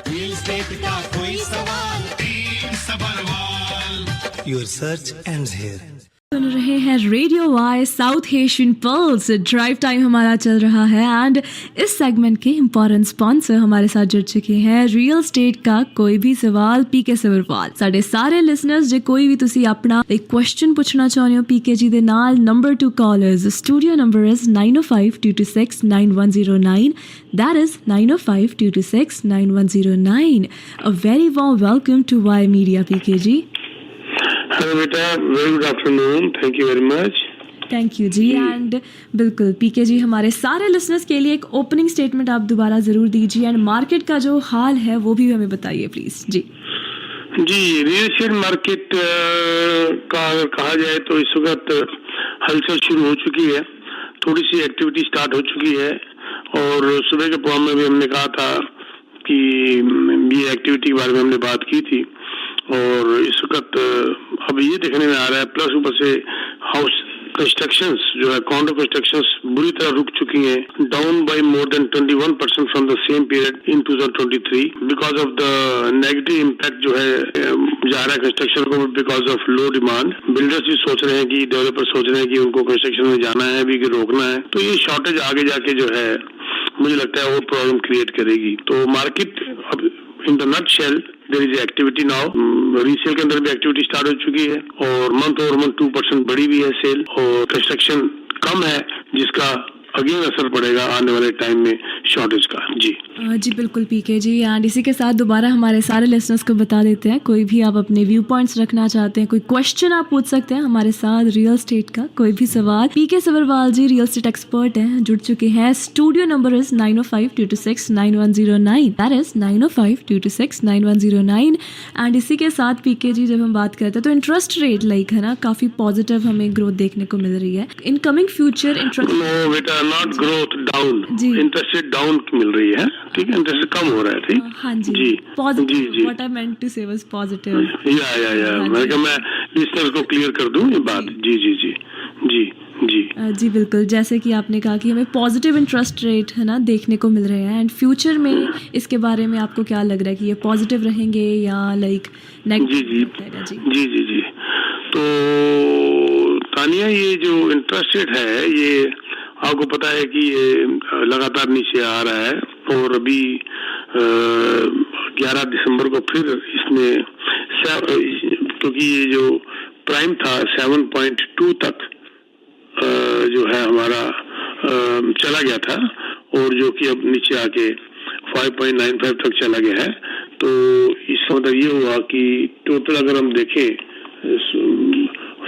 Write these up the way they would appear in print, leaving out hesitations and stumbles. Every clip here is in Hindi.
रियल एस्टेट का कोई सवाल, Your search ends here. सुन रहे हैं radio Y South Asian Pulse. Drive time हमारा चल रहा है एंड इस सेगमेंट के इम्पोर्टेंट स्पॉन्सर हमारे साथ जुड़ चुके हैं। रियल स्टेट का कोई भी सवाल पीके सवरवाल। साढ़े सारे लिसनर्स जे कोई भी तुसी अपना एक क्वेश्चन पूछना चाहते हो पीके जी दे नाल, number two callers studio number is 9052269109। That is 9052269109. A very warm welcome to Y Media, PK ji. Hello बेटा, very good afternoon, thank you very much. Thank you ji. And बिल्कुल पीके जी, हमारे सारे लिसनर्स के लिए एक ओपनिंग स्टेटमेंट आप दोबारा ज़रूर दीजिए एंड मार्केट का जो हाल है वो भी हमें बताइए प्लीज़ जी। जी, रियल एस्टेट मार्केट का अगर कहा जाए तो इस वक्त हलचल शुरू हो चुकी है, थोड़ी सी एक्टिविटी स्टार्ट हो चुकी है। और सुबह के प्रोग्राम में भी हमने कहा था कि ये एक्टिविटी के बारे में हमने बात की थी। और इस वक्त अब ये देखने में आ रहा है, प्लस ऊपर से हाउस कंस्ट्रक्शंस जो है, कॉन्डो कंस्ट्रक्शंस बुरी तरह रुक चुकी हैं, down by more than 21% from the same period in 2023 because of the negative impact जो है जा रहा है कंस्ट्रक्शन को, because of low demand. Builders भी सोच रहे हैं कि, डेवलपर सोच रहे हैं कि उनको कंस्ट्रक्शन में जाना है भी कि रोकना है, तो ये शॉर्टेज आगे जाके जो है मुझे लगता है वो प्रॉब्लम क्रिएट करेगी। तो मार्केट अब in the nutshell there is activity now, resale के अंदर भी एक्टिविटी स्टार्ट हो चुकी है और मंथ ओवर मंथ 2% बढ़ी भी है सेल, और कंस्ट्रक्शन कम है जिसका अगेन असर पड़ेगा आने वाले टाइम में शॉर्टेज का। जी जी बिल्कुल पीके जी। एंड इसी के साथ दोबारा हमारे सारे लिसनर्स को बता देते हैं, कोई भी आप अपने व्यू पॉइंट्स रखना चाहते हैं, कोई क्वेश्चन आप पूछ सकते हैं हमारे साथ रियल स्टेट का कोई भी सवाल। पीके सवरवाल जी रियल स्टेट एक्सपर्ट हैं, जुड़ चुके हैं। Studio number is 9052269109। That is 9052269109। And इसी के साथ पीके जी जब हम बात करते हैं तो इंटरेस्ट रेट लाइक है ना, काफी पॉजिटिव हमें ग्रोथ देखने को मिल रही है। In coming future interest not growth, down, interest rate down मिल रही है, ठीक है, इंटरेस्ट कम हो रहा है, ठीक। हाँ जी, positive, what I meant to say was positive. मैं लिसनर को क्लियर कर दूं ये बात। जी जी जी जी जी जी बिल्कुल, जैसे कि आपने कहा कि हमें पॉजिटिव इंटरेस्ट रेट है ना देखने को मिल रहे हैं एंड फ्यूचर में इसके बारे में आपको क्या लग रहा है कि ये पॉजिटिव रहेंगे या लाइक नेगेटिव रहेगा? जी जी जी जी तो तानिया, ये जो इंटरेस्ट रेट है ये आपको पता है कि ये लगातार नीचे आ रहा है और अभी 11 दिसंबर को फिर इसने, क्योंकि ये जो प्राइम था 7.2 तक जो है हमारा चला गया था, और जो कि अब नीचे आके 5.95 तक चला गया है। तो इसका मतलब ये हुआ कि टोटल अगर हम देखें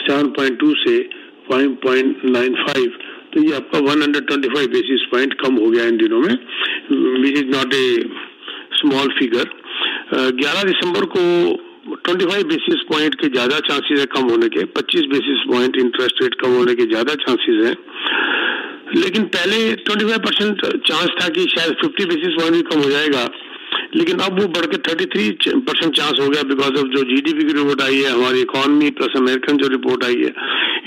7.2 से 5.95, तो ये आपका 125 बेसिस पॉइंट कम हो गया इन दिनों में, which is not a small figure. 11 दिसंबर को 25 बेसिस पॉइंट के ज्यादा चांसेस है कम होने के, 25 बेसिस पॉइंट इंटरेस्ट रेट कम होने के ज्यादा चांसेस हैं। लेकिन पहले 25% चांस था कि शायद 50 बेसिस पॉइंट भी कम हो जाएगा, लेकिन अब वो बढ़ के 33% चांस हो गया बिकॉज ऑफ जो जीडीपी की रिपोर्ट आई है, हमारी इकोनॉमी प्लस अमेरिकन जो रिपोर्ट आई है,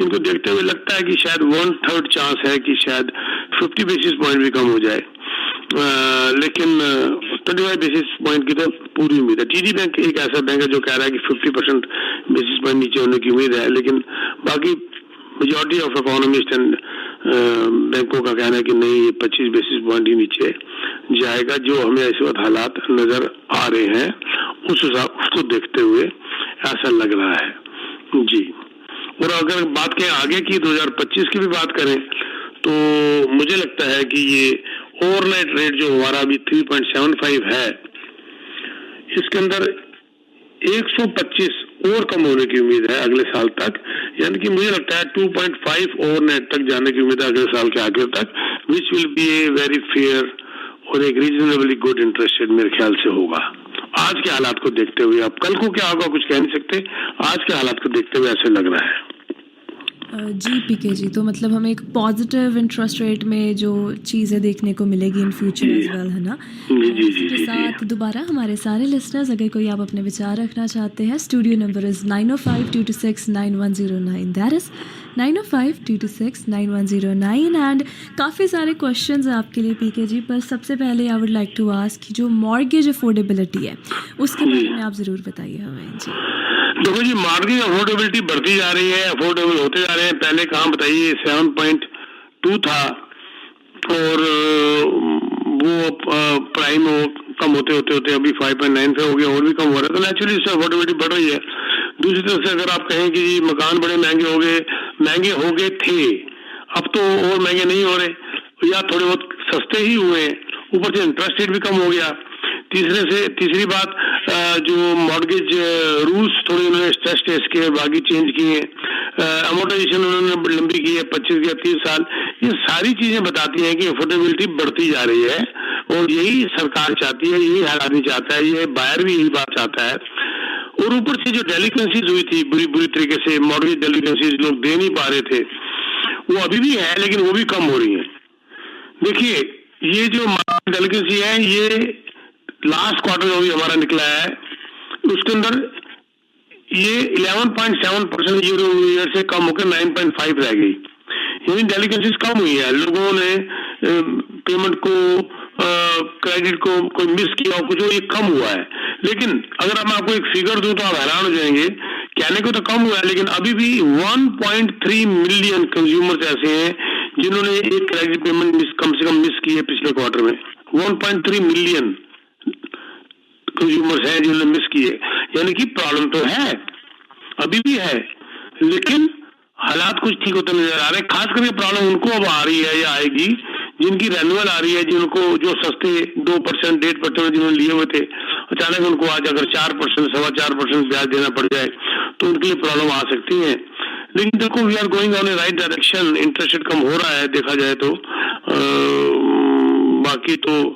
इनको देखते हुए लगता है कि शायद 1/3 चांस है कि शायद 50 बेसिस पॉइंट भी कम हो जाए। लेकिन 25 बेसिस पॉइंट की तो पूरी उम्मीद है। टीडी बैंक एक ऐसा बैंक है जो कह रहा है कि 50% बेसिस पॉइंट नीचे होने की उम्मीद है, लेकिन बाकी मेजॉरिटी ऑफ इकोनॉमिस्ट एंड बैंकों का कहना है कि नहीं, ये 25 बेसिस पॉइंट ही नीचे जाएगा। जो हमें इस वक्त हालात नजर आ रहे हैं उस हिसाब उसको देखते हुए ऐसा लग रहा है जी। और अगर बात करें आगे की 2025 की भी बात करें तो मुझे लगता है कि ये ओवरनाइट रेट जो हमारा अभी 3.75 है, इसके अंदर 125 और कम होने की उम्मीद है अगले साल तक, यानी कि मुझे लगता है 2.5 ओवरनाइट तक जाने की उम्मीद है अगले साल के आखिर तक, which will be a very fair और एक रीजनेबली गुड इंटरेस्ट रेट मेरे ख्याल से होगा। आज के हालात को देखते हुए, आप कल को क्या होगा कुछ कह नहीं सकते, आज के हालात को देखते हुए ऐसे लग रहा है। जी पीके जी, तो मतलब हमें एक पॉजिटिव इंटरेस्ट रेट में जो चीज़ें देखने को मिलेगी इन फ्यूचर एज वेल, है ना। इसके साथ दोबारा हमारे सारे लिसनर्स, अगर कोई आप अपने विचार रखना चाहते हैं, studio number is 9052269109। That is 905-226-9109 and काफ़ी सारे क्वेश्चंस हैं आपके लिए पीके जी, पर सबसे पहले I would like to ask कि जो मॉर्गेज अफोर्डेबिलिटी है उसके बारे में आप ज़रूर बताइए हमें जी। देखो जी, मॉर्गेज अफोर्डेबिलिटी बढ़ती जा रही है, अफोर्डेबल होते जा रहे हैं। पहले कहाँ बताइए 7.2 था और वो प्राइम कम होते होते होते अभी 5.9 पे हो गया, और भी कम हो रहा है, तो नेचुरली इससे अफोर्डेबिलिटी बढ़ रही है। दूसरी तरफ से अगर आप कहें कि जी मकान बड़े महंगे हो गए थे, अब तो और महंगे नहीं हो रहे, या थोड़े बहुत सस्ते ही हुए हैं, ऊपर से इंटरेस्ट रेट भी कम हो गया। तीसरी बात, जो मॉर्गेज रूल्स थोड़े उन्होंने स्ट्रेस टेस्ट किए, बाकी चेंज किए, अमोर्टाइजेशन उन्होंने लंबी की है 25 या 30 साल। ये सारी चीजें बताती हैं कि अफोर्डेबिलिटी बढ़ती जा रही है, और यही सरकार चाहती है, यही हर आदमी चाहता है, ये बायर भी यही बात चाहता है। और ऊपर से जो डेलिकेंसीज हुई थी बुरी तरीके से, मॉर्गेज डेलिकेंसीज लोग दे नहीं पा रहे थे, वो अभी भी है, लेकिन वो भी कम हो रही है। देखिए, ये जो मॉर्गेज डेलिकेंसी है, ये लास्ट क्वार्टर जो भी हमारा निकला है उसके अंदर ये 11.7% ईयर से कम होकर 9.5 रह गई, यानी डेलिकेंसीज कम हुई है। लोगों ने पेमेंट को, क्रेडिट को कोई मिस किया हो, कुछ ये कम हुआ है। लेकिन अगर मैं आपको एक फिगर दूं तो आप हैरान हो जाएंगे, कहने को तो कम हुआ है, लेकिन अभी भी 1.3 मिलियन कंज्यूमर्स ऐसे हैं जिन्होंने एक क्रेडिट पेमेंट कम से कम मिस की है पिछले क्वार्टर में। 1.3 मिलियन कंज्यूमर्स हैं जिन्होंने मिस किए, यानी कि प्रॉब्लम तो है, अभी भी है, लेकिन हालात कुछ ठीक होते नजर आ रहे हैं। खास करके प्रॉब्लम उनको अब आ रही है या आएगी जिनकी रेन्युअल आ रही है, जिनको जो सस्ते 2%, 1.5% जिन्होंने लिए हुए थे, अचानक उनको आज अगर 4%, 4.25% ब्याज देना पड़ जाए तो उनके लिए प्रॉब्लम आ सकती है। लेकिन देखो, we are going on a right direction, interest rate कम हो रहा है देखा जाए तो। बाकी तो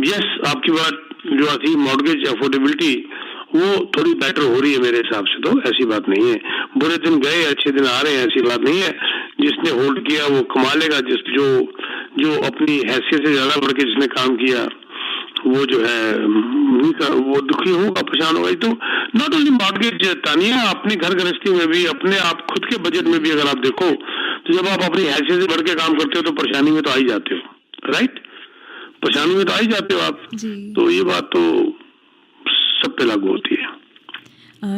यस, आपकी बात जो थी मॉर्गेज अफोर्डेबिलिटी वो थोड़ी बेटर हो रही है मेरे हिसाब से, तो ऐसी बात नहीं है। बुरे दिन गए, अच्छे दिन आ रहे हैं, ऐसी बात नहीं है। जिसने होल्ड किया वो कमा लेगा, जो अपनी हैसियत से ज्यादा बढ़ के जिसने काम किया वो जो है वो दुखी होगा, परेशान होगा। तो नॉट ओनली मॉर्गेज तानिया, अपनी घर गृहस्थी में भी, अपने आप खुद के बजट में भी अगर आप देखो तो जब आप अपनी हैसियत से बढ़ के काम करते हो तो परेशानी में तो आ ही जाते हो, राइट? परेशानी में तो आ ही जाते हो आप जी। तो ये बात तो सब पे लागू होती है।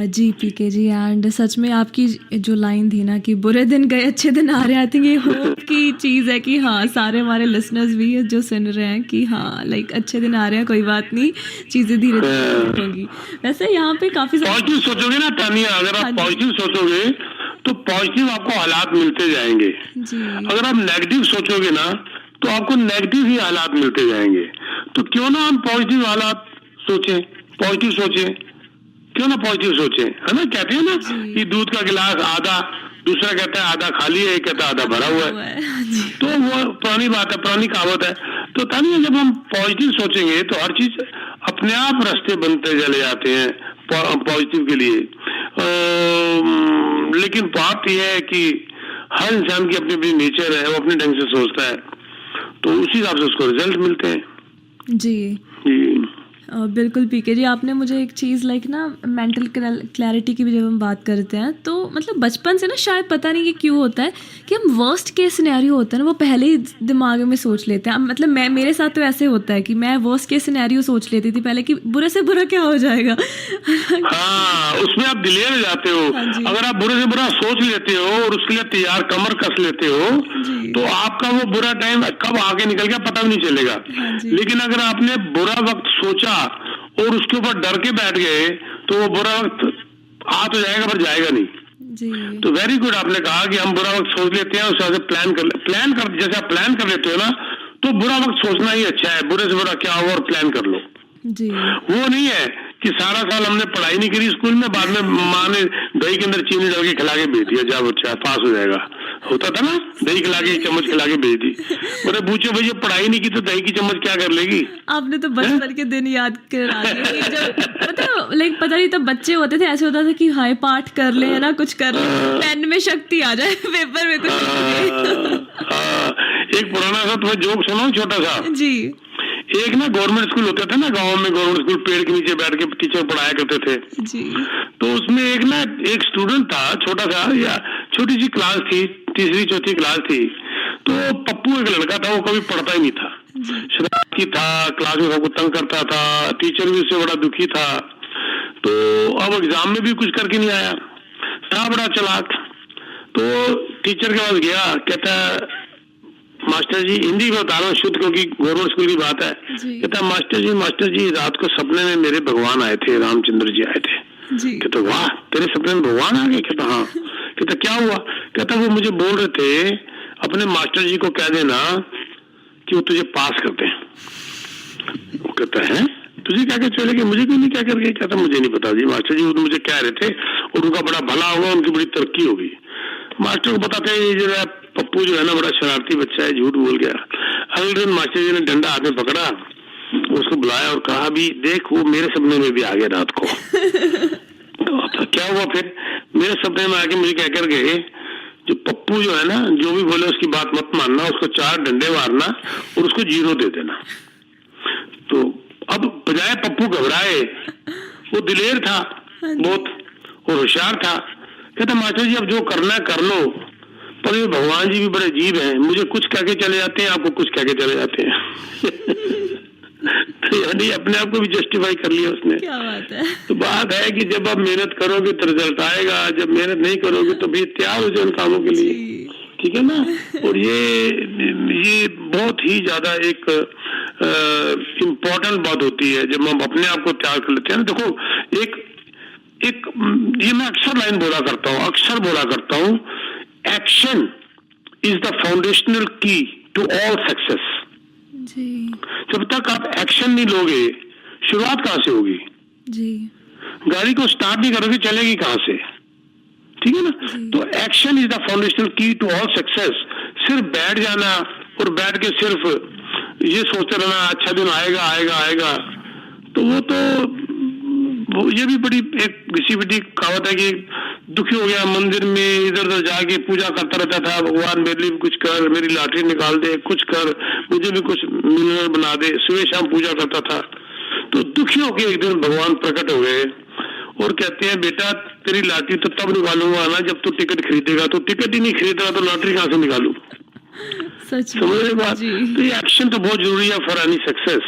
जी पीके जी, एंड सच में आपकी जो लाइन थी ना कि बुरे दिन गए अच्छे दिन आ रहे हैं, आई थिंक ये होप की चीज़ है कि हाँ सारे हमारे लिसनर्स भी है जो सुन रहे हैं कि हाँ लाइक अच्छे दिन आ रहे हैं, कोई बात नहीं, चीज़ें धीरे धीरे होंगी। वैसे यहाँ पे काफ़ी पॉजिटिव सोचोगे ना तानिया, अगर आप पॉजिटिव सोचोगे तो पॉजिटिव आपको हालात मिलते जाएंगे। अगर आप नेगेटिव सोचोगे ना तो आपको नेगेटिव ही हालात मिलते जाएंगे। तो क्यों ना हम पॉजिटिव हालात सोचें, पॉजिटिव सोचें, क्यों ना पॉजिटिव सोचें, है ना? कहते हैं ना कि दूध का गिलास आधा, दूसरा कहता है आधा खाली है, एक कहता है आधा भरा हुआ है। तो वो पुरानी बात है, पुरानी कहावत है। तो तानी जब हम पॉजिटिव सोचेंगे तो हर चीज अपने आप रास्ते बनते चले जाते हैं पॉजिटिव के लिए। लेकिन बात यह है कि हर इंसान की अपनी अपनी नेचर है, वो अपने ढंग से सोचता है, तो उसी हिसाब से उसको रिजल्ट मिलते हैं। जी बिल्कुल पीके जी, आपने मुझे एक चीज़ लाइक ना मेंटल क्लैरिटी की भी जब हम बात करते हैं तो मतलब बचपन से ना शायद पता नहीं कि क्यों होता है कि हम वर्स्ट केस सिनेरियो होता है ना वो पहले ही दिमाग में सोच लेते हैं। मतलब मेरे साथ तो ऐसे होता है कि मैं वर्स्ट केस सिनेरियो सोच लेती थी पहले कि बुरे से बुरा क्या हो जाएगा। हाँ, उसमें आप दिलेर जाते हो। अगर आप बुरे से बुरा सोच लेते हो और उसके लिए तैयार कमर कस लेते हो तो आपका वो बुरा टाइम कब आगे निकल गया पता भी नहीं चलेगा। लेकिन अगर आपने बुरा वक्त सोचा और उसके ऊपर डर के बैठ गए तो वो बुरा वक्त आ तो जाएगा पर जाएगा नहीं जी। तो वेरी गुड, आपने कहा कि हम बुरा वक्त सोच लेते हैं, उससे प्लान कर जैसे आप प्लान कर लेते हो ना तो बुरा वक्त सोचना ही अच्छा है, बुरे से बुरा क्या होगा और प्लान कर लो जी। वो नहीं है कि सारा साल हमने पढ़ाई नहीं करी स्कूल में, बाद में माँ ने दही के अंदर चीनी डाल के खिला के भेज दिया, जा बच्चा पास हो जाएगा, होता था ना, दही खिला के चम्मच खिला के भेज दी। बोले पूछो भैया पढ़ाई नहीं की तो दही की चम्मच क्या कर लेगी? आपने तो बचपन के दिन याद करा दिए, मतलब लाइक पता नहीं तब बच्चे होते थे, ऐसे होता था कि हाय पाठ कर ले, है ना, कुछ कर ले, पेन में शक्ति आ जाए, पेपर में कुछ। एक पुराना सा तुम्हें जोक सुनाऊं छोटा सा जी। एक ना गवर्नमेंट स्कूल होते थे ना गांव में, गवर्नमेंट स्कूल पेड़ के नीचे बैठ के टीचर पढ़ाया करते थे जी। तो उसमें एक स्टूडेंट था, छोटा छोटी सी क्लास थी, तीसरी चौथी क्लास थी, तो पप्पू एक लड़का था, वो कभी पढ़ता ही नहीं था, शरारती था, क्लास में सबको तंग करता था, टीचर भी उससे बड़ा दुखी था। तो अब एग्जाम में भी कुछ करके नहीं आया, था बड़ा चालाक। तो टीचर के पास गया, कहता मास्टर जी, हिंदी में बता रहा हूँ शुद्ध क्योंकि गवर्नमेंट स्कूल की बात है, कहता मास्टर जी रात को सपने में मेरे भगवान आए थे, रामचंद्र जी आए थे। कहता वाह, तेरे सपने में भगवान आ गए? कहता हाँ। कहता क्या हुआ? कहता वो मुझे बोल रहे थे अपने मास्टर जी को कह देना कि वो तुझे पास करते हैं। वो कहता है तुझे क्या कह चले गए, मुझे क्यों नहीं क्या करके? कहता मुझे नहीं पता जी, मास्टर जी वो तो मुझे कह रहे थे और उनका बड़ा भला होगा, उनकी बड़ी तरक्की होगी। मास्टर को पता था ये जो है पप्पू जो है ना बड़ा शरारती बच्चा है, झूठ बोल गया। अगले दिन मास्टर जी ने डंडा हाथ में पकड़ा, उसको बुलाया और कहा भी देख वो मेरे सपने में भी आ गया रात को। तो क्या हुआ फिर? मेरे सपने में आके मुझे कह कर गए जो पप्पू जो है ना, जो भी बोले उसकी बात मत मानना, उसको 4 डंडे मारना और उसको 0 दे देना। तो अब बजाय पप्पू घबराए, वो दिलेर था बहुत और होशियार था। कहता मास्टर जी अब जो करना है कर लो, पर ये भगवान जी भी बड़े अजीब हैं, मुझे कुछ कह के चले जाते हैं, आपको कुछ कह के चले जाते हैं। तो यानी अपने आप को भी जस्टिफाई कर लिया उसने। क्या बात है। तो बात है कि जब आप मेहनत करोगे तो रिजल्ट आएगा, जब मेहनत नहीं करोगे तो भी तैयार हो जाओ उन कामों के लिए, ठीक है ना। और ये बहुत ही ज्यादा एक इम्पोर्टेंट बात होती है जब हम अपने आप को तैयार कर लेते हैं। देखो एक ये मैं अक्सर लाइन बोला करता हूँ, एक्शन इज द फाउंडेशनल की टू ऑल सक्सेस। जब तक आप एक्शन नहीं लोगे, शुरुआत कहां से होगी जी? गाड़ी को स्टार्ट नहीं करोगे, चलेगी कहां से? ठीक है ना। तो एक्शन इज द फाउंडेशनल की टू ऑल सक्सेस। सिर्फ बैठ जाना और बैठ के सिर्फ ये सोचते रहना अच्छा दिन आएगा, तो वो ये भी बड़ी एक घिसी-पिटी कहावत है कि दुखी हो गया, मंदिर में इधर उधर जाके पूजा करता रहता था, भगवान मेरे लिए भी कुछ कर, मेरी लॉटरी निकाल दे, कुछ कर, मुझे भी कुछ मिलियनर बना दे, सुबह शाम पूजा करता था। तो दुखी होकर एक दिन भगवान प्रकट हो गए और कहते हैं बेटा तेरी लॉटरी तो तब निकालूंगा ना जब तू टिकट खरीदेगा, तो टिकट ही नहीं खरीदेगा तो लॉटरी कहां से निकालू? समझ रहे बात? तो ये एक्शन तो बहुत जरूरी है फॉर एनी सक्सेस।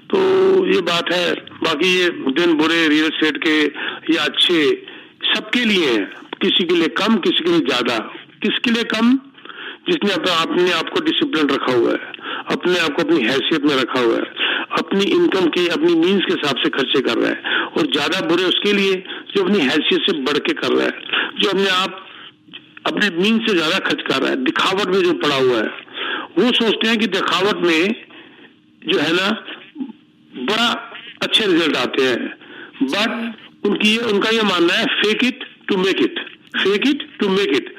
तो ये बात है। बाकी ये दिन बुरे रियल एस्टेट के या अच्छे सबके लिए है, किसी के लिए कम, किसी के लिए ज्यादा। किसके लिए कम? जिसने अपने आप को डिसिप्लिन रखा हुआ है, अपने आप को अपनी हैसियत में रखा हुआ है, अपनी इनकम के अपनी मीन्स के हिसाब से खर्चे कर रहा है। और ज्यादा बुरे उसके लिए जो अपनी हैसियत से बढ़ के कर रहा है, जो अपने मीन्स से ज्यादा खर्च कर रहा है, दिखावट में जो पड़ा हुआ है। वो सोचते हैं कि दिखावट में जो है ना बड़ा अच्छे रिजल्ट आते हैं, बट उनका ये मानना है fake it to make it, fake it to make it.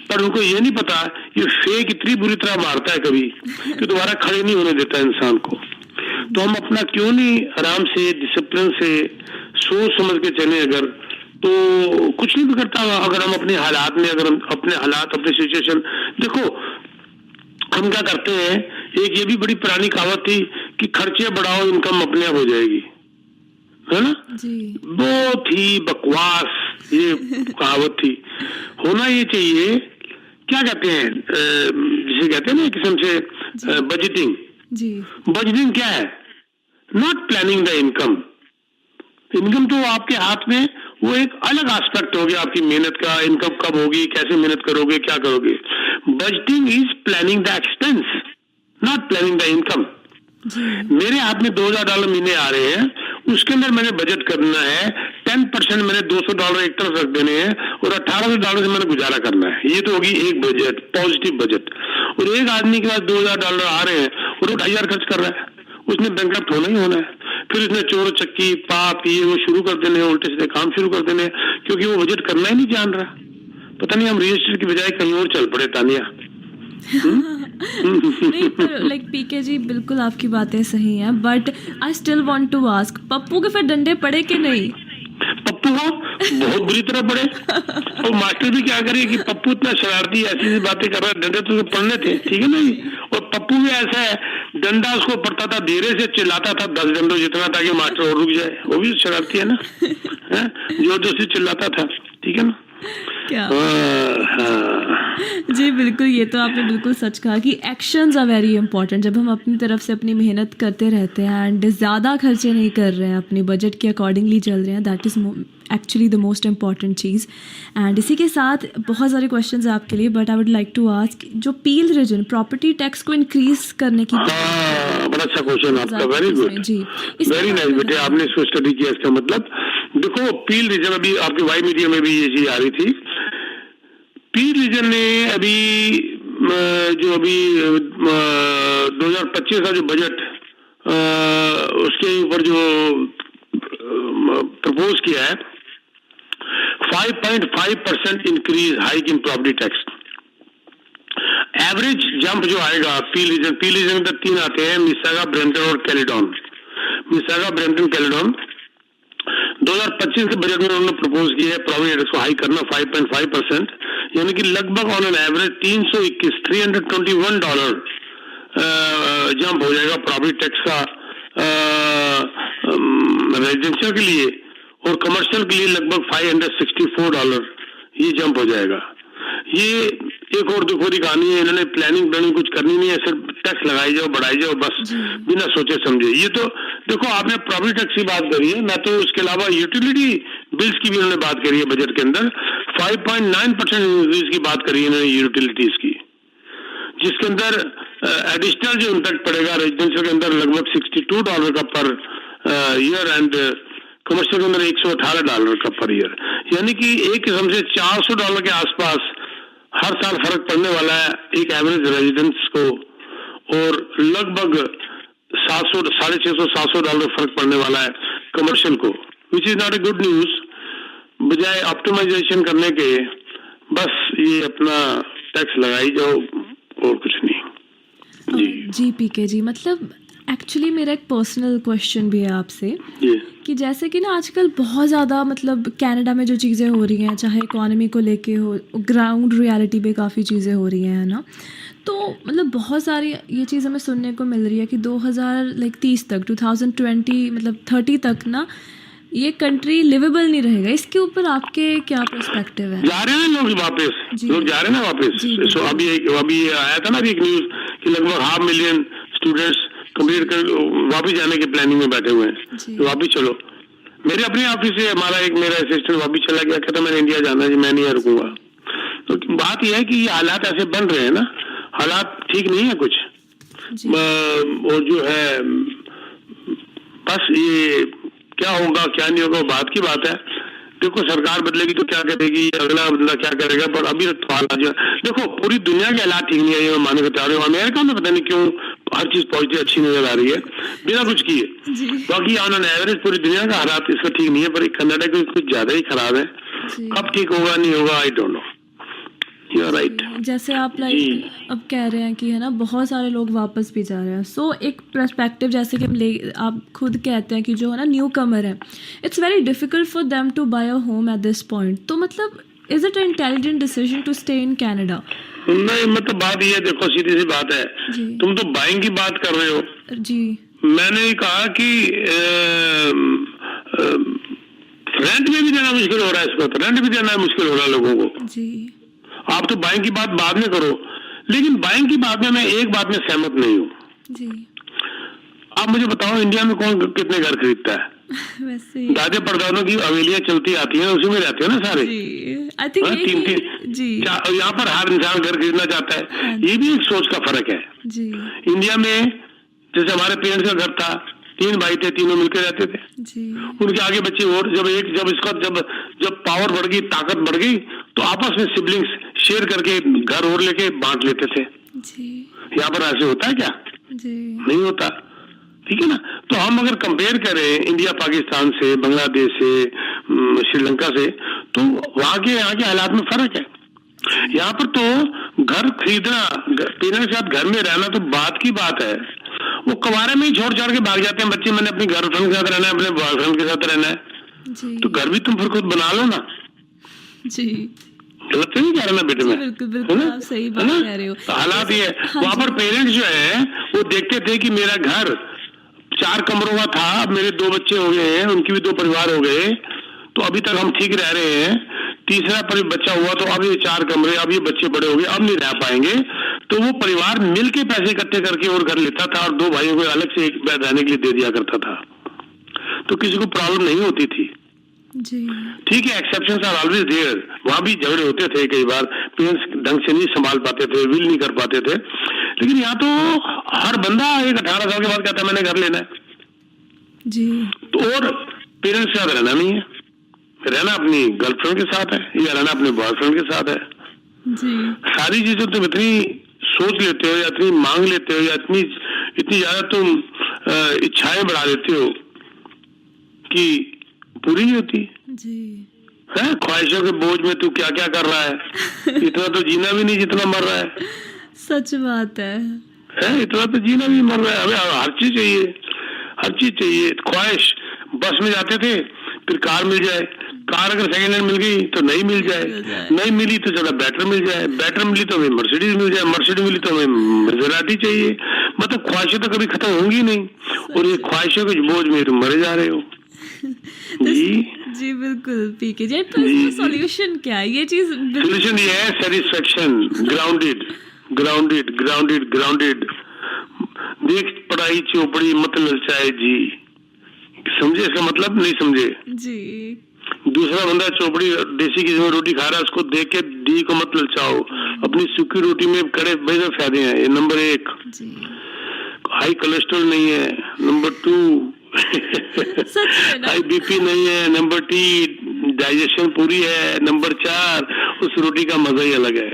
पर उनको ये नहीं पता ये फेक इतनी बुरी तरह मारता है कभी कि दोबारा खड़े नहीं होने देता इंसान को। तो हम अपना क्यों नहीं आराम से डिसिप्लिन से सोच समझ के चले, अगर तो कुछ नहीं बिगड़ता। अगर हम अपने हालात में, अगर हम अपने हालात अपने सिचुएशन देखो, हम क्या करते हैं, एक ये भी बड़ी पुरानी कहावत थी कि खर्चे बढ़ाओ इनकम अपने आप हो जाएगी, है ना जी। बहुत ही बकवास ये कहावत थी। होना ये चाहिए, क्या कहते हैं जिसे कहते हैं ना किस्म से बजटिंग जी। बजटिंग क्या है? Not planning the income. Income तो आपके हाथ में, वो एक अलग एस्पेक्ट हो गया आपकी मेहनत का। इनकम कब होगी, कैसे मेहनत करोगे, क्या करोगे। Budgeting is planning the expense, not planning the income. मेरे हाथ में $2000 महीने आ रहे हैं, उसके अंदर मैंने बजट करना है। 10% मैंने $200 एक तरफ रख देने हैं और $1800 से मैंने गुजारा करना है। ये तो होगी एक बजट, पॉजिटिव बजट। और एक आदमी के पास $2000 आ रहे हैं और वो 2500 खर्च कर रहा है, उसने बैंकक्रप्ट होना ही होना है। फिर उसने चोर चक्की पाप ये वो शुरू कर देने, उल्टे सीधे काम शुरू कर देने, क्योंकि वो बजट करना ही नहीं जान रहा। पता नहीं हम रियल एस्टेट की बजाय कहीं और चल पड़े तानिया। नहीं, पर लाइक पीके जी बिल्कुल आपकी बातें सही हैं, but I still want to ask, Pappu के फिर डंडे पड़े कि नहीं? पप्पू को बहुत बुरी तरह पड़े। और मास्टर भी क्या करे कि पप्पू इतना शरारती ऐसी बातें कर रहा है, डंडे तो पड़ने थे, ठीक है ना। और पप्पू भी ऐसा है, डंडा उसको पड़ता था, धीरे से चिल्लाता था 10 डंडों जितना, ताकि मास्टर और रुक जाए। वो भी शरारती है ना, जोर जोर से चिल्लाता था, ठीक है ना। क्या हाँ। जी बिल्कुल, ये तो आपने बिल्कुल सच कहा कि एक्शंस आर वेरी इंपॉर्टेंट। जब हम अपनी तरफ से अपनी मेहनत करते रहते हैं एंड ज़्यादा खर्चे नहीं कर रहे हैं, अपने बजट के अकॉर्डिंगली चल रहे हैं, that is actually the most important चीज़। एंड इसी के साथ बहुत सारे क्वेश्चंस हैं आपके लिए, but I would like to ask, जो पील रीजन प्रॉपर्टी टैक्स को इंक्रीज करने की बड़ा अच्छा क्वेश्चन आपका, वेरी गुड, जी वेरी नाइस बेटे, आपने इसको स्टडी किया। इसका मतलब देखो, पील रीजन, अभी आपके वाई मीडिया में भी ये चीज आ रही थी, पील रीजन ने अभी जो अभी 2025 का जो बजट उसके ऊपर जो प्रपोज किया है, 5.5% increase hike in property tax. Average jump जो आएगा पील रीजन के अंदर 3 आते हैं, मिसागा, ब्रैम्पटन और कैलेडोन। मिसागा, ब्रैम्पटन, कैलेडोन 2025 के बजट में उन्होंने प्रपोज किया है प्रॉपर्टी टैक्स को हाई करना 5.5%, यानी कि लगभग ऑन एन एवरेज $321 जंप हो जाएगा प्रॉपर्टी टैक्स का रेजिडेंशियल के लिए, और कमर्शियल के लिए लगभग $564 ये जंप हो जाएगा। ये एक और दुखोरी कहानी है, इन्होंने प्लानिंग कुछ करनी नहीं है, सिर्फ टैक्स लगाई जाओ, बढ़ाई जाओ, बस बिना सोचे समझे। ये तो देखो, आपने प्रॉपर्टी टैक्स की बात करी है, मैं तो उसके अलावा यूटिलिटी बिल्स की भी उन्होंने बात करी है बजट के अंदर, 5.9% इंक्रीज की बात करी है इन्होंने यूटिलिटीज की, जिसके अंदर एडिशनल जो इम्पैक्ट पड़ेगा रेजिडेंशियल के अंदर लगभग $62 का पर ईयर एंड कमर्शियल के अंदर $118 का पर ईयर, यानी कि एक किस्म से $400 के आसपास हर साल फर्क पड़ने वाला है एक एवरेज रेजिडेंस को, और लगभग $650-700 फर्क पड़ने वाला है कमर्शियल को, which is not a good news. बजाय ऑप्टिमाइजेशन करने के बस ये अपना टैक्स लगाई जाओ और कुछ नहीं। जी पीके जी, मतलब एक्चुअली मेरा एक पर्सनल क्वेश्चन भी है आपसे कि जैसे कि ना आजकल बहुत ज़्यादा मतलब कनाडा में जो चीज़ें हो रही हैं, चाहे इकोनॉमी को लेके हो, ग्राउंड रियलिटी पे काफ़ी चीज़ें हो रही हैं ना, तो मतलब बहुत सारी ये चीज़ हमें सुनने को मिल रही है कि 2030 तक 2020 मतलब 30 तक ना ये कंट्री लिवेबल नहीं रहेगा। इसके ऊपर आपके क्या पर्सपेक्टिव है? जा रहे हैं लोग वापस, लोग जा रहे हैं ना वापस। सो अभी आया था ना एक न्यूज कि लगभग 500,000 स्टूडेंट्स कंप्लीट कर वापस जाने के प्लानिंग में बैठे हुए हैं, तो वापस चलो। मेरे अपने ऑफिस से मेरा असिस्टेंट वापस चला गया, कहता मैंने इंडिया जाना है, मैं नहीं रुकूंगा। तो बात यह है कि ये हालात ऐसे बन रहे हैं ना, हालात ठीक नहीं है कुछ, और जो है बस ये क्या होगा क्या नहीं होगा बात की बात है। देखो, सरकार बदलेगी तो क्या करेगी, अगला बंदा क्या करेगा, पर अभी तो हालात जो देखो पूरी दुनिया के हालात ठीक नहीं है, ये मैं मानने को तैयार हूँ। अमेरिका में पता नहीं क्यों हर चीज पॉजिटिव अच्छी नजर आ रही है बिना कुछ किए, बाकी ऑन एन एवरेज पूरी दुनिया का हालात इसका ठीक नहीं है, पर कनाडा के कुछ ज्यादा ही खराब है। कब ठीक होगा नहीं होगा I don't know. You are right. जैसे आप अब कह रहे हैं कि है ना बहुत सारे लोग वापस भी जा रहे हैं, सो एक पर्सपेक्टिव जैसे कि आप खुद कहते हैं कि जो है ना न्यू कमर है, it's very difficult for them to buy a home at this point, तो मतलब is it intelligent decision to stay in Canada? नहीं, मतलब बात ये देखो, सीधी सी बात है, तुम तो बाइंग की बात कर रहे हो जी, मैंने कहा कि रेंट में भी देना मुश्किल हो रहा है, इसको तो रेंट भी देना मुश्किल हो रहा है लोगों को जी। आप तो बाइंग की बात बाद में करो, लेकिन बाइंग की बात में मैं एक बात में सहमत नहीं हूँ जी। आप मुझे बताओ, इंडिया में कौन कितने घर खरीदता है? वैसे दादे परदादों की हवेलियां चलती आती हैं, उसी में रहते हैं ना सारे। आई थिंक 3-3 यहाँ पर हर इंसान घर खरीदना चाहता है, ये भी एक सोच का फर्क है जी। इंडिया में जैसे हमारे पेरेंट्स का घर था, 3 भाई थे, तीनों मिलकर रहते थे जी। उनके आगे बच्चे और जब पावर बढ़ गई, ताकत बढ़ गई, तो आपस में सिबलिंग्स शेयर करके घर और लेके बांट लेते थे जी। यहाँ पर ऐसे होता है क्या जी? नहीं होता, ठीक है ना। तो हम अगर कंपेयर करें इंडिया पाकिस्तान से, बांग्लादेश से, श्रीलंका से, तो वहाँ के हालात में फर्क है। यहाँ पर तो घर खरीदना, पेरेंट्स के साथ घर में रहना तो बात की बात है, वो कुंवारे में ही छोड़ के भाग जाते हैं बच्चे, मैंने अपनी गर्लफ्रेंड के साथ रहना है, अपने बॉयफ्रेंड के साथ रहना है जी। तो घर भी तुम फिर खुद बना लो ना जी। गलत तो नहीं कह रहा ना बेटे में, बिल्कुल आप सही बात कह रहे हो। हालात ये वहाँ पर पेरेंट्स जो है वो देखते थे कि मेरा घर 4 कमरों का था, अब मेरे 2 बच्चे हो गए हैं, उनकी भी 2 परिवार हो गए, तो अभी तक हम ठीक रह रहे हैं। तीसरा बच्चा हुआ तो अब ये 4 कमरे, अब ये बच्चे बड़े हो गए, अब नहीं रह पाएंगे, तो वो परिवार मिलके पैसे इकट्ठे करके और घर लेता था और 2 भाइयों को अलग से एक बेड रहने के लिए दे दिया करता था, तो किसी को प्रॉब्लम नहीं होती थी जी। ठीक है, एक्सेप्शंस आर ऑलवेज देयर, वहां भी झगड़े होते थे, कई बार पेरेंट्स ढंग से नहीं संभाल पाते थे, विल नहीं कर पाते थे, लेकिन यहाँ तो हर बंदा एक 18 साल के बाद कहता है मैंने घर लेना है जी। तो और पेरेंट्स के साथ रहना नहीं है, रहना अपनी गर्लफ्रेंड के साथ है या रहना अपने बॉयफ्रेंड के साथ है जी। सारी चीजें तुम इतनी सोच लेते हो या इतनी मांग लेते हो या इतनी ज्यादा तुम इच्छाएं बढ़ा लेते हो कि पूरी नहीं होती जी। है। ख्वाहिशों के बोझ में तू क्या क्या कर रहा है, इतना तो जीना भी नहीं जितना मर रहा है। सच बात है, इतना तो जीना भी मर रहा है। हमें हर चीज चाहिए, हर चीज चाहिए। ख्वाहिश, बस में जाते थे फिर कार मिल जाए, कार अगर सेकंड हैंड मिल गई तो नई मिल जाए, नई मिली तो ज्यादा बेटर मिल जाए, बेटर मिली तो हमें मर्सिडीज मिल जाए, मर्सिडीज मिली तो हमें मजेराटी चाहिए। मतलब ख्वाहिशें तो कभी खत्म होंगी नहीं, और ये ख्वाहिशों के बोझ में तुम मरे जा रहे हो। जी जी बिल्कुल पीके जी। तो इसका सॉल्यूशन क्या है? ये चीज सोल्यूशन ये है satisfaction, grounded grounded grounded grounded. देख पढ़ाई चौपड़ी मत ललचाए जी, समझे इसका मतलब? नहीं समझे जी। दूसरा बंदा चौपड़ी देसी की रोटी खा रहा है, उसको देख के डी को मत ललचाओ, अपनी सूखी रोटी में कड़े बड़े फायदे हैं। ये नंबर 1 जी। हाई कोलेस्ट्रॉल नहीं है, नंबर 2 हाई बीपी नहीं है, नंबर 3 डाइजेशन पूरी है, नंबर 4 उस रोटी का मजा ही अलग है।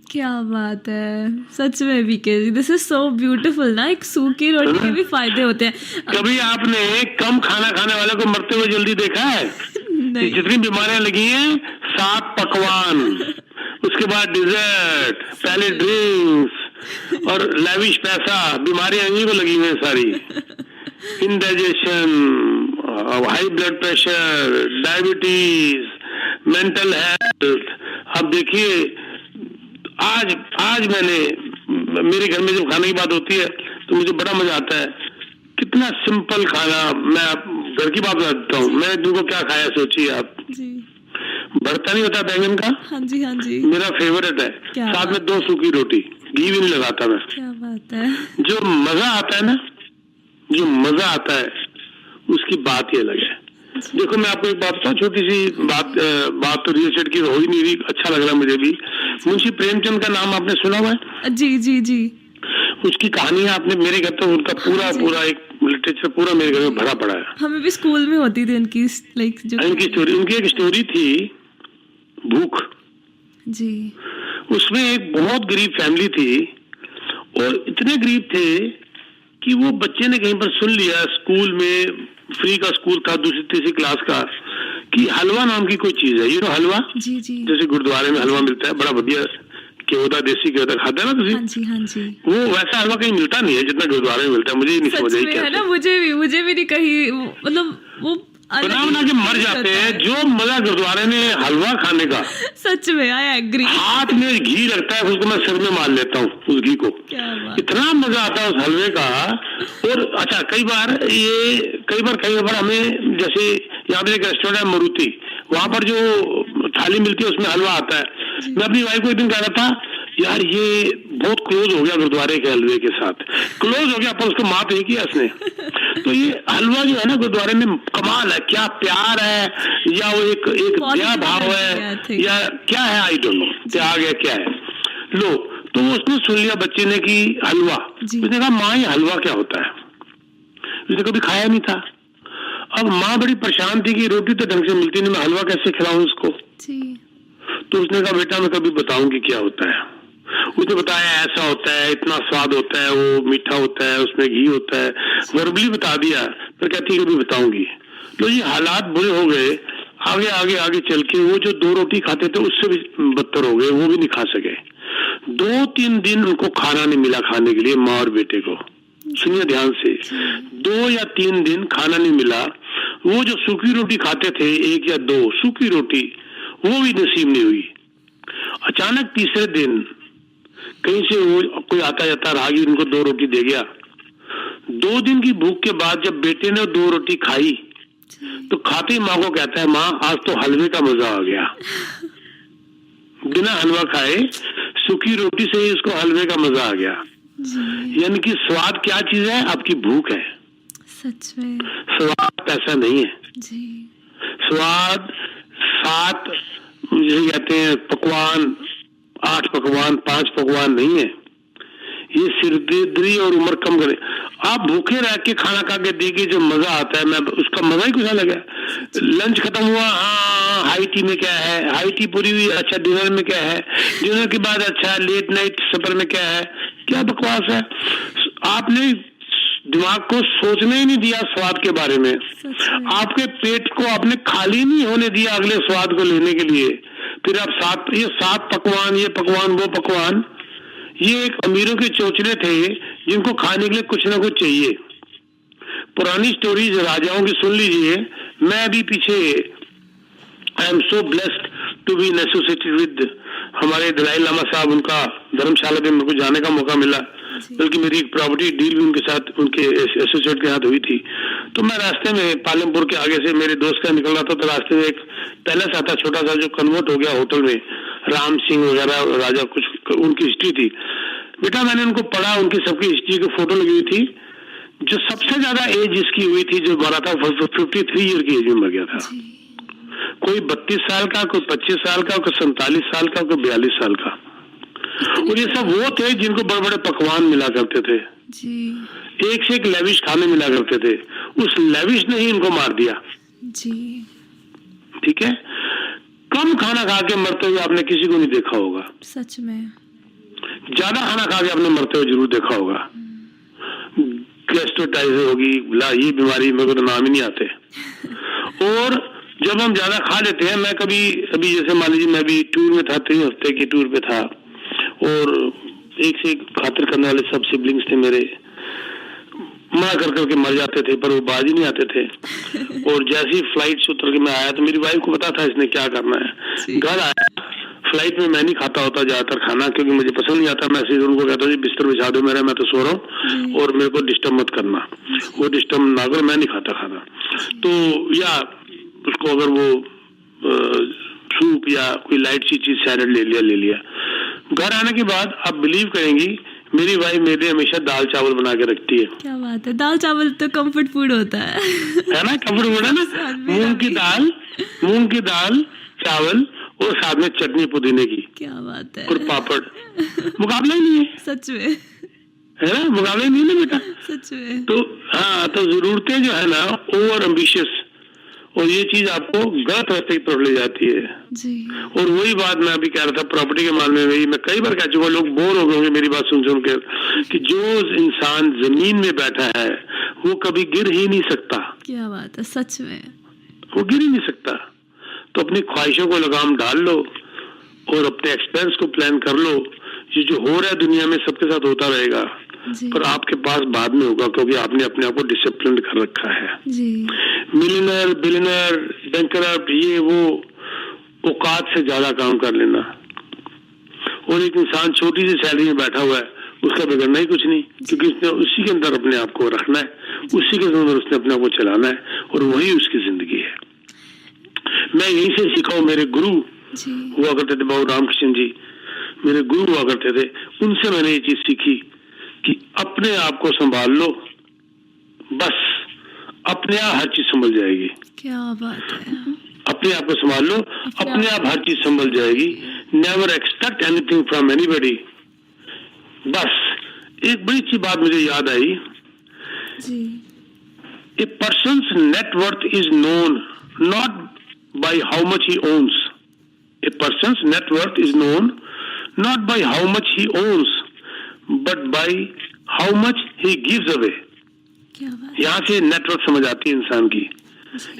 क्या बात है, सच में BK ji, this is so beautiful ना। एक सूखी रोटी के भी फायदे होते हैं। कभी आपने कम खाना खाने वाले को मरते हुए जल्दी देखा है? नहीं। जितनी बीमारियां लगी हैं, 7 पकवान, उसके बाद डिजर्ट, पहले ड्रिंक्स और लैविश पैसा, बीमारियां इन्हीं को लगी हुई हैं सारी। Indigestion, high blood pressure, diabetes, mental health. अब देखिए आज मैंने, मेरे घर में जब खाने की बात होती है तो मुझे बड़ा मजा आता है। कितना सिंपल खाना, मैं घर की बात बताता हूँ। मैंने तुमको क्या खाया सोचिए आप जी। भरता नहीं होता बैंगन का, हाँ जी हाँ जी, मेरा फेवरेट है, साथ में 2 सूखी रोटी, घी भी नहीं लगाता मैं। क्या बात है। जो मजा आता है ना, जो मजा आता है उसकी बात ही अलग है। देखो मैं आपको एक बात बताऊं, छोटी सी बात तो रियल एस्टेट की हो ही नहीं रही, अच्छा लग रहा मुझे भी। मुंशी प्रेमचंद का नाम आपने सुना हुआ है? जी जी जी। उसकी कहानी आपने, मेरे घर तो उनका पूरा एक लिटरेचर पूरा मेरे घर में भरा पड़ा है। हमें भी स्कूल में होती थी उनकी उनकी स्टोरी। उनकी एक स्टोरी थी भूख जी। उसमें एक बहुत गरीब फैमिली थी, और इतने गरीब थे कि वो बच्चे ने कहीं पर सुन लिया, स्कूल में फ्री का स्कूल था, 2री-3री क्लास का, कि हलवा नाम की कोई चीज है। ये हलवा जी जी, जैसे गुरुद्वारे में हलवा मिलता है, बड़ा बढ़िया घी होता है, देसी घी होता है, खाते हैं ना तुझे? हाँ जी हाँ जी। वो वैसा हलवा कहीं मिलता नहीं है जितना गुरुद्वारे में मिलता है। मुझे नहीं समझ आई क्या है ना, मुझे भी नहीं कहीं, मतलब वो बना के मर जाते हैं। जो मजा गुरुद्वारे में हलवा खाने का, सच में आई एग्री। हाथ में घी लगता है, उसको मैं सिर में मार लेता हूँ उस घी को, इतना मजा आता है उस हलवे का। और अच्छा कई बार हमें, जैसे यहाँ पे एक रेस्टोरेंट है मारुति, वहां पर जो थाली मिलती है उसमें हलवा आता है। मैं अपनी वाइफ को एक दिन कह रहा था, यार ये बहुत क्लोज हो गया गुरुद्वारे के हलवे के साथ, क्लोज हो गया, पर उसको माफ नहीं किया इसने। तो ये हलवा जो है ना गुरुद्वारे में कमाल है, क्या प्यार है, या वो एक दया भाव है, या क्या है, आई डोंट नो, त्याग है, क्या है। लो, तो उसने सुन लिया बच्चे ने कि हलवा, उसने कहा माँ ये हलवा क्या होता है? उसने कभी खाया नहीं था। अब माँ बड़ी परेशान थी कि रोटी तो ढंग से मिलती नहीं, मैं हलवा कैसे खिलाऊं उसको। तो उसने कहा बेटा मैं कभी बताऊंगी क्या होता है। उसने बताया ऐसा होता है, इतना स्वाद होता है, वो मीठा होता है, उसमें घी होता है, वर्बली बता दिया। फिर कहती है कभी बताऊंगी। तो ये हालात बुरे हो गए, आगे चल के वो जो 2 रोटी खाते थे उससे भी बदतर हो गए, वो भी नहीं खा सके। 2-3 दिन उनको खाना नहीं मिला खाने के लिए, माँ और बेटे को। सुनिए ध्यान से, 2 या 3 दिन खाना नहीं मिला। वो जो सूखी रोटी खाते थे, 1 या 2 सूखी रोटी, वो भी नसीब नहीं हुई। अचानक तीसरे दिन कहीं से वो कोई आता जाता राहगीर उनको 2 रोटी दे गया। 2 दिन की भूख के बाद जब बेटे ने 2 रोटी खाई तो खाते ही माँ को कहता है, माँ आज तो हलवे का मजा आ गया। बिना हलवा खाए सूखी रोटी से ही उसको हलवे का मजा आ गया। यानी कि स्वाद क्या चीज है? आपकी भूख है। सच में स्वाद पैसा नहीं है जी। स्वाद 7 जिसे कहते हैं पकवान, 8 पकवान, 5 पकवान नहीं है। ये सिरदर्दी और उम्र कम करे। आप भूखे रह के खाना खा के देखिए जो मजा आता है, मैं उसका मजा ही कुछ अलग है। लंच खत्म हुआ, हाँ हाई टी में क्या है, हाई टी पूरी हुई, अच्छा डिनर में क्या है, डिनर के बाद अच्छा लेट नाइट सफर में क्या है, क्या बकवास है। आपने दिमाग को सोचने ही नहीं दिया स्वाद के बारे में। आपके पेट को आपने खाली नहीं होने दिया अगले स्वाद को लेने के लिए। फिर आप 7 पकवान, ये पकवान, वो पकवान, ये एक अमीरों के चोचले थे जिनको खाने के लिए कुछ ना कुछ चाहिए। पुरानी स्टोरीज राजाओं की सुन लीजिए। मैं अभी पीछे I am so blessed to be associated with हमारे दलाई लामा साहब। उनका धर्मशाला में मेरे को जाने का मौका मिला, बल्कि मेरी एक प्रॉपर्टी डील भी उनके साथ, उनके एसोसिएट के साथ हुई थी। तो मैं रास्ते में पालमपुर के आगे से मेरे दोस्त का निकल रहा था, तो रास्ते में एक पैलेस आता छोटा सा जो कन्वर्ट हो गया होटल में, राम सिंह वगैरह राजा कुछ उनकी हिस्ट्री थी। बेटा मैंने उनको पढ़ा, उनकी सबकी हिस्ट्री की फोटो लगी हुई थी। जो सबसे ज्यादा एज जिसकी हुई थी, जो मरा था 53 ईयर की एज में मर गया था। कोई 32 साल का, कोई 25 साल का, कोई 47 साल का, कोई 42 साल का। और ये सब वो थे जिनको बड़े बड़े पकवान मिला करते थे जी। एक से एक लेविश खाने मिला करते थे। उस लेविश ने ही इनको मार दिया जी। ठीक है। कम खाना खा के मरते हुए आपने किसी को नहीं देखा होगा। सच में ज्यादा खाना खा के आपने मरते हुए जरूर देखा होगा। गैस्ट्रोटाइज होगी, ये बीमारी मेरे को तो नाम ही नहीं आते। और जब हम ज्यादा खा लेते हैं, मैं कभी अभी जैसे मान लीजिए मैं भी टूर में था, 3 हफ्ते की टूर पे था, और एक से एक खातिर करने वाले सब सिबलिंग्स थे मेरे, मना कर करके मर जाते थे, पर वो बाज ही नहीं आते थे। और जैसे ही फ्लाइट से उतर के मैं आया तो मेरी वाइफ को पता था इसने क्या करना है। घर आया, फ्लाइट में मैं नहीं खाता होता ज्यादातर खाना, क्योंकि मुझे पसंद नहीं आता। मैं सीधे उनको कहता हूँ बिस्तर बिछा दो मेरा, मैं तो सो रहा हूँ और मेरे को डिस्टर्ब मत करना। वो डिस्टर्ब ना करो, मैं नहीं खाता खाना। तो या उसको अगर वो सूप या कोई लाइट सी चीज सैलड ले लिया। घर आने के बाद आप बिलीव करेंगी, मेरी वाइफ मेरे लिए हमेशा दाल चावल बना के रखती है। क्या बात है, दाल चावल तो कंफर्ट फूड होता है ना, कंफर्ट फूड है ना। मूंग की दाल चावल और साथ में चटनी पुदीने की, क्या बात है, और पापड़। मुकाबला ही नहीं है। सच में है ना, मुकाबला ही नहीं है ना बेटा। सच में। तो हाँ, तो जरूरतें जो है ना ओवर एम्बिशियस, और ये चीज आपको गलत रास्ते की तरफ ले जाती है जी। और वही बात मैं अभी कह रहा था प्रॉपर्टी के मामले में, मैं कई बार कह चुका, लोग बोर हो गए होंगे मेरी बात सुन कर, कि जो इंसान जमीन में बैठा है वो कभी गिर ही नहीं सकता। क्या बात है, सच में वो गिर ही नहीं सकता। तो अपनी ख्वाहिशों को लगाम डाल लो और अपने एक्सपेंस को प्लान कर लो। ये जो हो रहा है दुनिया में सबके साथ होता रहेगा, पर आपके पास बाद में होगा, क्योंकि आपने अपने आप को डिसिप्लिन कर रखा है जी। मिलियनर, बिलियनर, बैंकरप्ट, ये वो औकात से ज्यादा काम कर लेना। और एक इंसान छोटी सी सैलरी में बैठा हुआ है, उसका बिगड़ना ही कुछ नहीं, क्योंकि उसने उसी के अंदर अपने आप को रखना है, उसी के अंदर उसने अपने आप को चलाना है, और वही उसकी जिंदगी है। मैं यहीं से सीखा हूँ। मेरे गुरु हुआ करते थे, बाबू रामकृष्ण जी मेरे गुरु हुआ करते थे। उनसे मैंने ये चीज सीखी कि अपने आप को संभाल लो, बस अपने आप हर चीज संभल जाएगी। क्या बात है। अपने आप को संभाल लो, अपने आप हर चीज संभल जाएगी। Never expect anything from anybody. बस एक बड़ी अच्छी बात मुझे याद आई जी। A person's net worth is known not by how much he owns. A person's net worth is known not by how much he owns, but by how much he gives away. यहाँ से नेटवर्क समझ आती है इंसान की।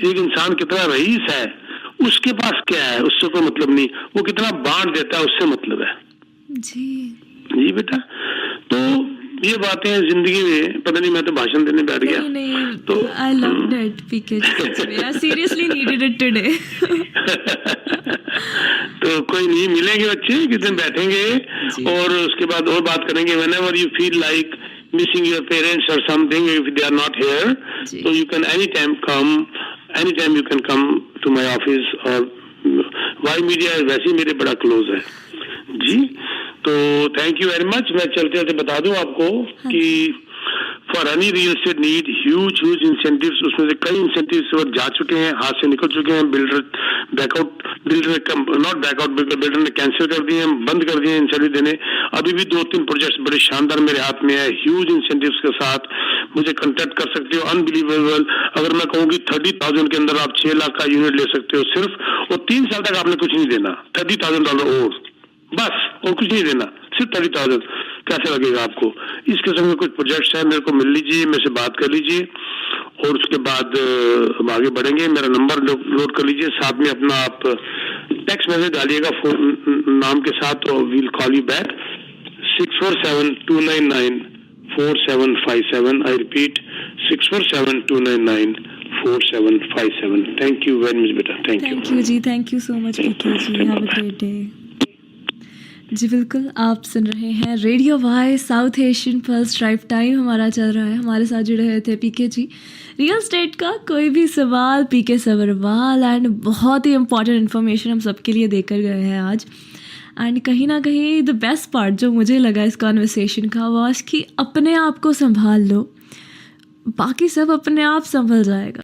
एक इंसान कितना रईस है, उसके पास क्या है उससे कोई मतलब नहीं, वो कितना बांट देता है उससे मतलब है जी बेटा। तो ये बातें जिंदगी में, पता नहीं मैं तो भाषण देने बैठ गया। नहीं, तो I love that PK, I seriously needed it today. तो कोई नहीं, मिलेंगे बच्चे किस दिन बैठेंगे और उसके बाद और बात करेंगे। whenever you feel like missing your parents or something, if they are not here, so you can anytime you can come to my office, or वाई मीडिया वैसे ही मेरे बड़ा क्लोज है जी। तो थैंक यू वेरी मच। मैं चलते चलते बता दूं आपको कि for any real estate need huge incentives, उसमें से कई इंसेंटिव्स जा चुके हैं, हाथ से निकल चुके हैं। बिल्डर नॉट बैकआउट, बिल्डर ने कैंसिल कर दिए, बंद कर दिए इंसेंटिव देने। अभी भी 2-3 प्रोजेक्ट्स बड़े शानदार मेरे हाथ में है, ह्यूज इंसेंटिव्स के साथ। मुझे कांटेक्ट कर सकते हो, अनबिलीवेबल। अगर मैं कहूँ कि 30,000 के अंदर आप 6 लाख का यूनिट ले सकते हो सिर्फ, और 3 साल तक आपने कुछ नहीं देना। $30,000 और बस, और कुछ नहीं देना, सिर्फ 30,000। कैसे लगेगा आपको? इस किस्म के कुछ प्रोजेक्ट्स हैं, मेरे को मिल लीजिए, मेरे से बात कर लीजिए, और उसके बाद हम आगे बढ़ेंगे। मेरा नंबर नोट कर लीजिए, साथ में अपना आप टेक्स्ट मैसेज डालिएगा फोन नाम के साथ, और we'll call you back. 647-299-4757। I repeat 647-299-4757। Thank you very much बेटा, thank you ji, thank you so much PK ji, have a great day. Ji बिल्कुल, आप सुन रहे हैं radio Y South Asian Pulse drive time हमारा चल रहा है। हमारे साथ जुड़े हुए थे पीके जी। रियल एस्टेट का कोई भी सवाल पीके सवरवाल, एंड बहुत ही इंपॉर्टेंट इन्फॉर्मेशन हम सबके लिए देकर गए हैं आज। एंड कहीं ना कहीं द बेस्ट पार्ट जो मुझे लगा इस कॉन्वर्सेशन का वॉज कि अपने आप को संभाल लो, बाकी सब अपने आप संभल जाएगा।